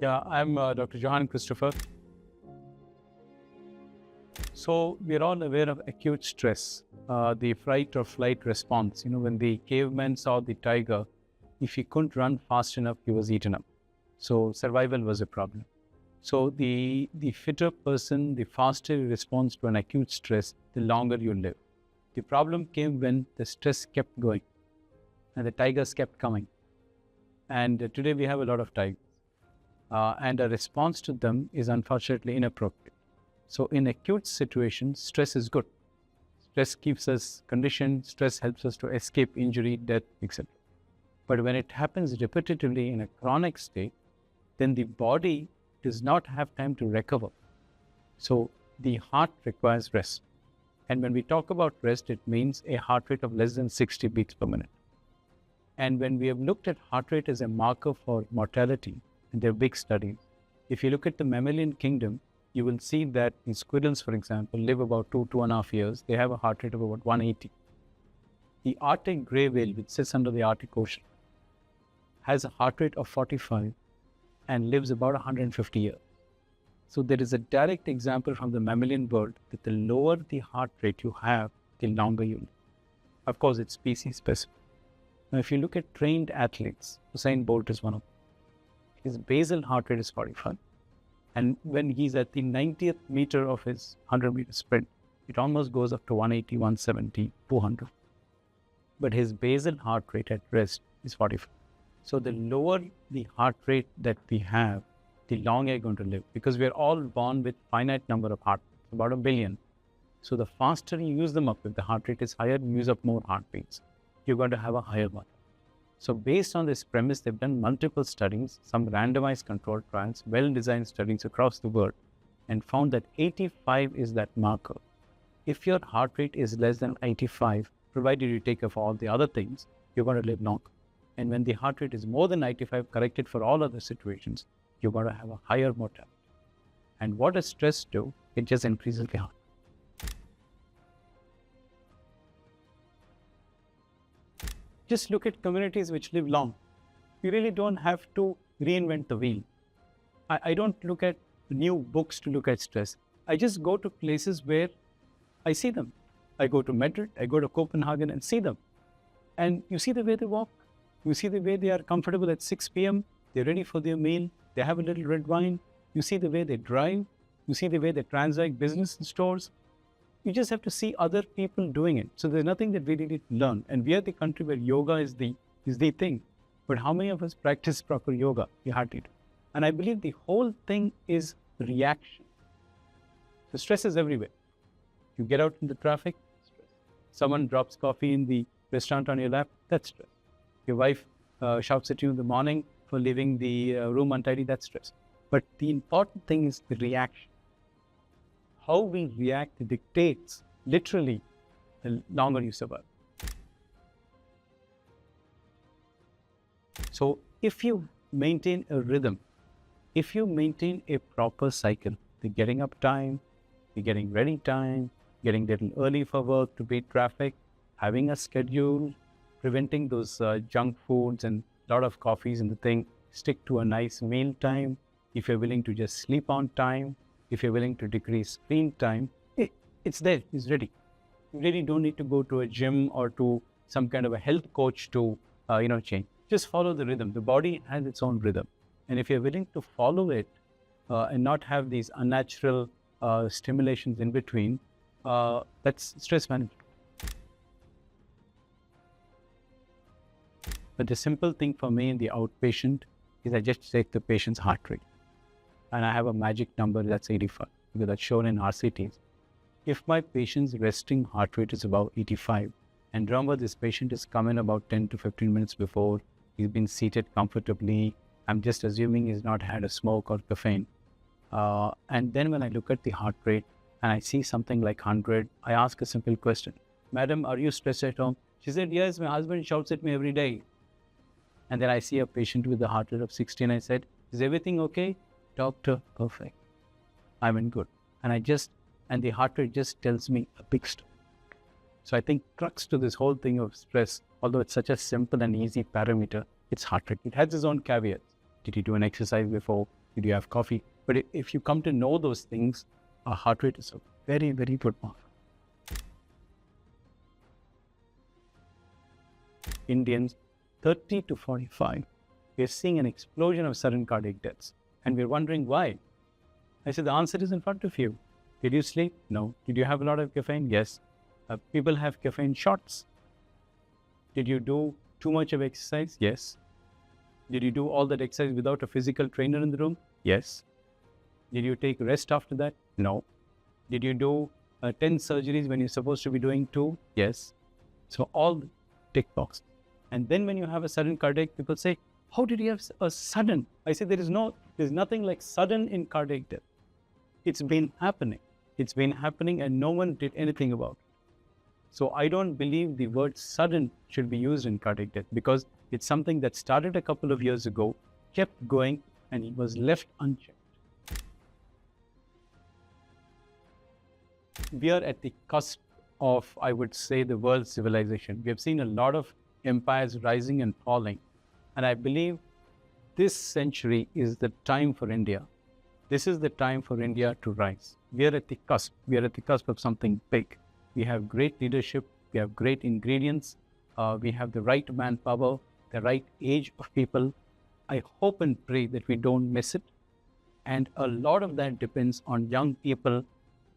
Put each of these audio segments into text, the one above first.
Yeah, I'm Dr. Johan Christopher. So we're all aware of acute stress, the fight or flight response. When the caveman saw the tiger, if he couldn't run fast enough, he was eaten up. So survival was a problem. So the fitter person, the faster you respond to an acute stress, the longer you live. The problem came when the stress kept going and the tigers kept coming. And today we have a lot of tigers. And a response to them is unfortunately inappropriate. So in acute situations, stress is good. Stress keeps us conditioned, stress helps us to escape injury, death, etc. But when it happens repetitively in a chronic state, then the body does not have time to recover. So the heart requires rest. And when we talk about rest, it means a heart rate of less than 60 beats per minute. And when we have looked at heart rate as a marker for mortality, and there are big studies, if you look at the mammalian kingdom, you will see that in squirrels, for example, live about 2.5 years. They have a heart rate of about 180. The Arctic gray whale, which sits under the Arctic Ocean, has a heart rate of 45 and lives about 150 years. So there is a direct example from the mammalian world that the lower the heart rate you have, the longer you live. Of course, it's species specific. Now, if you look at trained athletes, Usain Bolt is one of them. His basal heart rate is 45. And when he's at the 90th meter of his 100-meter sprint, it almost goes up to 180, 170, 200. But his basal heart rate at rest is 45. So the lower the heart rate that we have, the longer you're going to live. Because we're all born with finite number of heart beats, about 1 billion. So the faster you use them up, if the heart rate is higher, you use up more heartbeats. You're going to have a higher one. So based on this premise, they've done multiple studies, some randomized controlled trials, well-designed studies across the world, and found that 85 is that marker. If your heart rate is less than 85, provided you take care of all the other things, you're going to live longer. And when the heart rate is more than 95, corrected for all other situations, you're going to have a higher mortality. And what does stress do? It just increases the heart. Just look at communities which live long. You really don't have to reinvent the wheel. I don't look at new books to look at stress. I just go to places where I see them. I go to Madrid, I go to Copenhagen and see them. And you see the way they walk. You see the way they are comfortable at 6 p.m. They're ready for their meal. They have a little red wine. You see the way they drive. You see the way they transact business in stores. You just have to see other people doing it. So there's nothing that we need to learn. And we are the country where yoga is the thing. But how many of us practice proper yoga? We hardly do. And I believe the whole thing is reaction. So stress is everywhere. You get out in the traffic, stress. Someone drops coffee in the restaurant on your lap, that's stress. Your wife shouts at you in the morning for leaving the room untidy, that's stress. But the important thing is the reaction. How we react dictates, literally, the longer you survive. So if you maintain a rhythm, if you maintain a proper cycle, the getting up time, the getting ready time, getting a little early for work to beat traffic, having a schedule, preventing those junk foods and a lot of coffees and the thing, stick to a nice meal time. If you're willing to just sleep on time, if you're willing to decrease screen time, it's there, it's ready. You really don't need to go to a gym or to some kind of a health coach to, change. Just follow the rhythm. The body has its own rhythm. And if you're willing to follow it and not have these unnatural stimulations in between, that's stress management. But the simple thing for me in the outpatient is I just check the patient's heart rate. And I have a magic number that's 85, because that's shown in RCTs. If my patient's resting heart rate is about 85, and remember this patient is coming about 10 to 15 minutes before, he's been seated comfortably, I'm just assuming he's not had a smoke or caffeine. And then when I look at the heart rate and I see something like 100, I ask a simple question. Madam, are you stressed at home? She said, yes, my husband shouts at me every day. And then I see a patient with a heart rate of 60 and I said, is everything okay? Doctor, perfect. I'm in good. And the heart rate just tells me a big story. So I think crux to this whole thing of stress, although it's such a simple and easy parameter, it's heart rate. It has its own caveats. Did you do an exercise before? Did you have coffee? But if you come to know those things, our heart rate is a very, very good marker. Indians 30 to 45, we're seeing an explosion of sudden cardiac deaths. And we're wondering why. I said, the answer is in front of you. Did you sleep? No. Did you have a lot of caffeine? Yes. People have caffeine shots. Did you do too much of exercise? Yes. Did you do all that exercise without a physical trainer in the room? Yes. Did you take rest after that? No. Did you do 10 surgeries when you're supposed to be doing 2? Yes. So all tick box. And then when you have a sudden cardiac, people say, how did you have a sudden? I say, there's nothing like sudden in cardiac death. It's been happening. It's been happening and no one did anything about it. So I don't believe the word sudden should be used in cardiac death because it's something that started a couple of years ago, kept going, and it was left unchecked. We are at the cusp of, I would say, the world's civilization. We have seen a lot of empires rising and falling. And I believe this century is the time for India. This is the time for India to rise. We are at the cusp. We are at the cusp of something big. We have great leadership. We have great ingredients. We have the right manpower, the right age of people. I hope and pray that we don't miss it. And a lot of that depends on young people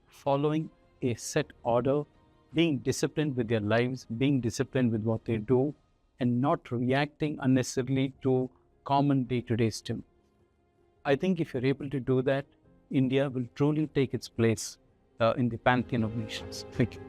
following a set order, being disciplined with their lives, being disciplined with what they do, and not reacting unnecessarily to common day-to-day stimuli. I think if you're able to do that, India will truly take its place in the pantheon of nations. Thank you.